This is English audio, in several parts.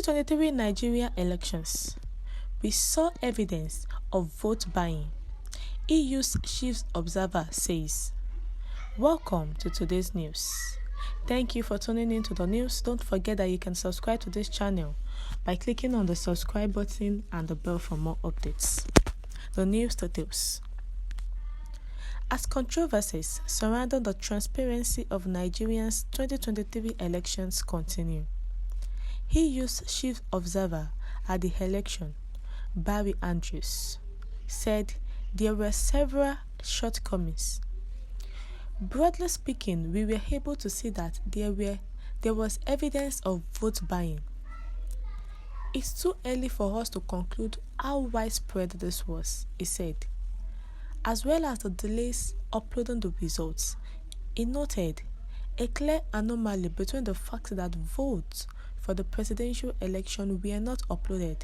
2023 Nigeria elections. We saw evidence of vote buying. EU's chief observer says. Welcome to today's news. Thank you for tuning in to the news. Don't forget that you can subscribe to this channel by clicking on the subscribe button and the bell for more updates. The news details. As controversies surrounding the transparency of Nigeria's 2023 elections continue, EU's chief observer at the election, Barry Andrews, said there were several shortcomings. Broadly speaking, we were able to see that there was evidence of vote buying. It's too early for us to conclude how widespread this was, he said. As well as the delays uploading the results, he noted a clear anomaly between the fact that votes for the presidential election were not uploaded,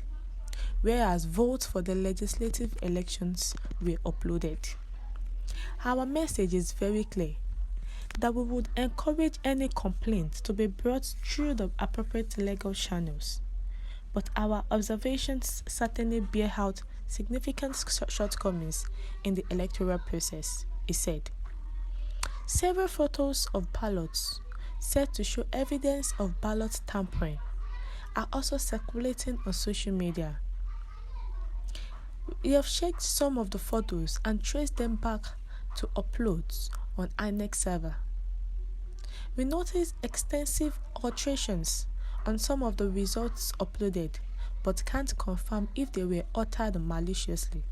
whereas votes for the legislative elections were uploaded. Our message is very clear that we would encourage any complaint to be brought through the appropriate legal channels, but our observations certainly bear out significant shortcomings in the electoral process, he said. Several photos of ballots said to show evidence of ballot tampering are also circulating on social media. We have checked some of the photos and traced them back to uploads on INEC server. We noticed extensive alterations on some of the results uploaded, but can't confirm if they were altered maliciously.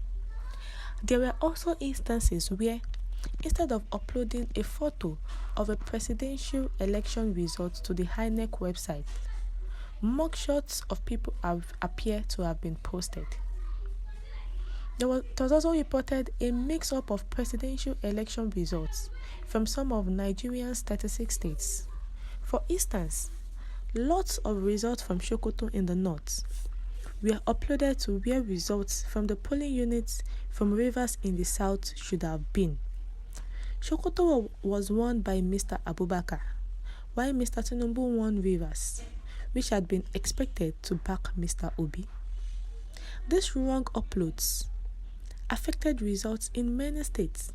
There were also instances where, instead of uploading a photo of a presidential election result to the INEC website, mugshots of people appear to have been posted. There was also reported a mix-up of presidential election results from some of Nigeria's 36 states. For instance, lots of results from Sokoto in the north were uploaded to where results from the polling units from Rivers in the south should have been. Sokoto was won by Mr. Abubakar, while Mr. Tinubu won Rivers, which had been expected to back Mr. Obi. These wrong uploads affected results in many states.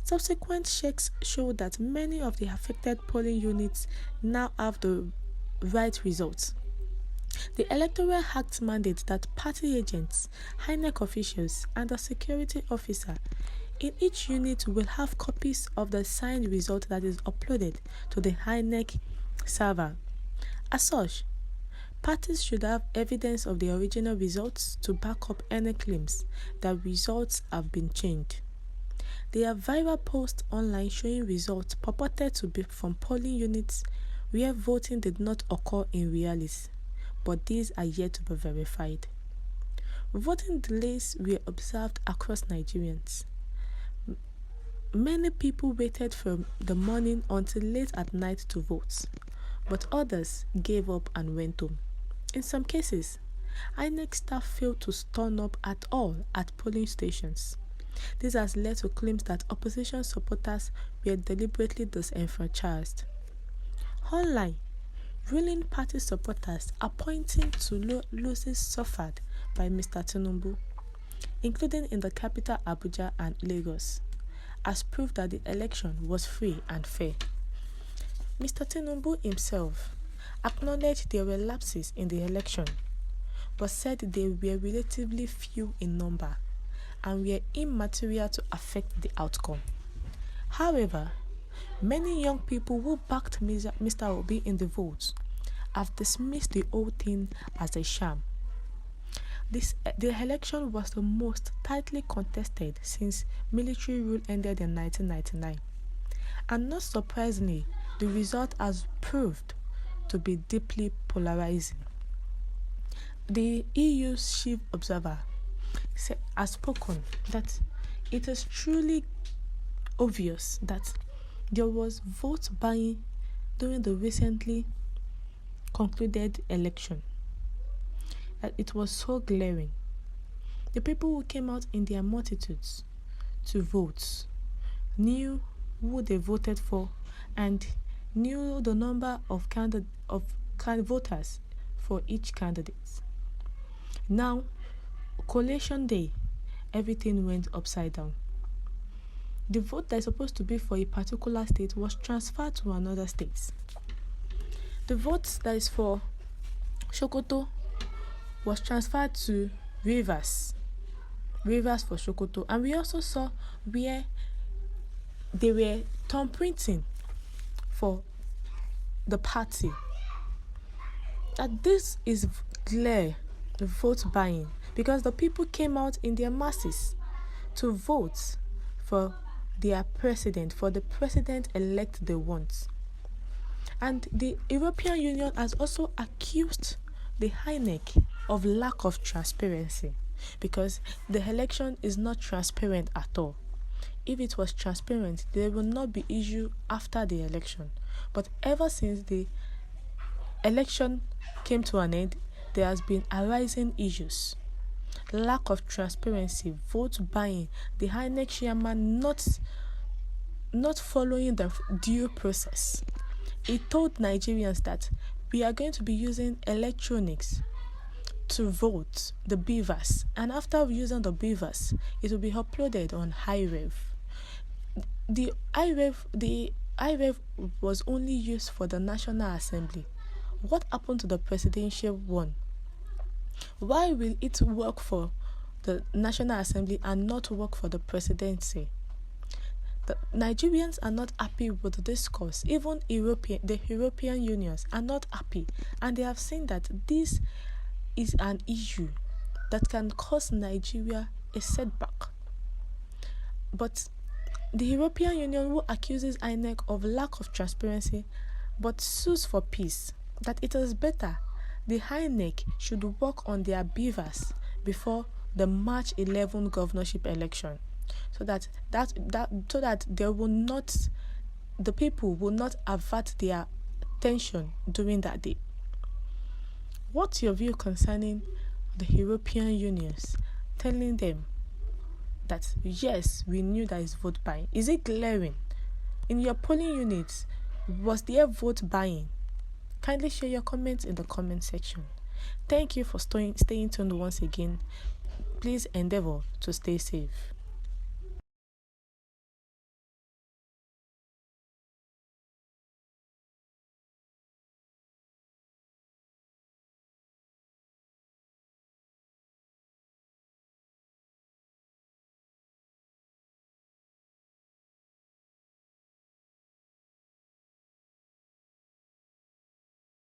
Subsequent checks showed that many of the affected polling units now have the right results. The Electoral Act mandates that party agents, INEC officials, and a security officer in each unit will have copies of the signed result that is uploaded to the INEC server. As such, parties should have evidence of the original results to back up any claims that results have been changed. There are viral posts online showing results purported to be from polling units where voting did not occur in reality, but these are yet to be verified. Voting delays were observed across Nigerians. Many people waited from the morning until late at night to vote, but others gave up and went home. In some cases, INEC staff failed to turn up at all at polling stations. This has led to claims that opposition supporters were deliberately disenfranchised. Online, ruling party supporters are pointing to losses suffered by Mr. Tinubu, including in the capital Abuja and Lagos, as proof that the election was free and fair. Mr. Tinubu himself acknowledged there were lapses in the election, but said they were relatively few in number and were immaterial to affect the outcome. However, many young people who backed Mr. Obi in the votes have dismissed the whole thing as a sham. The election was the most tightly contested since military rule ended in 1999, and not surprisingly, the result has proved to be deeply polarizing. The EU's chief observer has spoken that it is truly obvious that there was vote buying during the recently concluded election. That it was so glaring. The people who came out in their multitudes to vote knew who they voted for and knew the number of voters for each candidate. Now, collation day, everything went upside down. The vote that is supposed to be for a particular state was transferred to another state. The vote that is for Sokoto was transferred to Rivers for Sokoto. And we also saw where they were thumbprinting for the party. That this is clear vote buying, because the people came out in their masses to vote for their president, for the president-elect they want. And the European Union has also accused the INEC of lack of transparency, because the election is not transparent at all. If it was transparent, there will not be issue after the election. But ever since the election came to an end, there has been arising issues. Lack of transparency, vote buying, the INEC chairman not following the due process. He told Nigerians that we are going to be using electronics to vote, the beavers, and after using the beavers, it will be uploaded on iRev. The iRev was only used for the National Assembly. What happened to the presidential one? Why will it work for the National Assembly and not work for the presidency? The Nigerians are not happy with this course. Even the European unions are not happy, and they have seen that this is an issue that can cause Nigeria a setback. But the European Union, who accuses INEC of lack of transparency but sues for peace, that it is better the INEC should work on their beavers before the March 11 governorship election, so that the people will not avert their attention during that day. What's your view concerning the European unions telling them that yes, we knew that is vote buying? Is it glaring? In your polling units, was there vote buying? Kindly share your comments in the comment section. Thank you for staying tuned once again. Please endeavor to stay safe.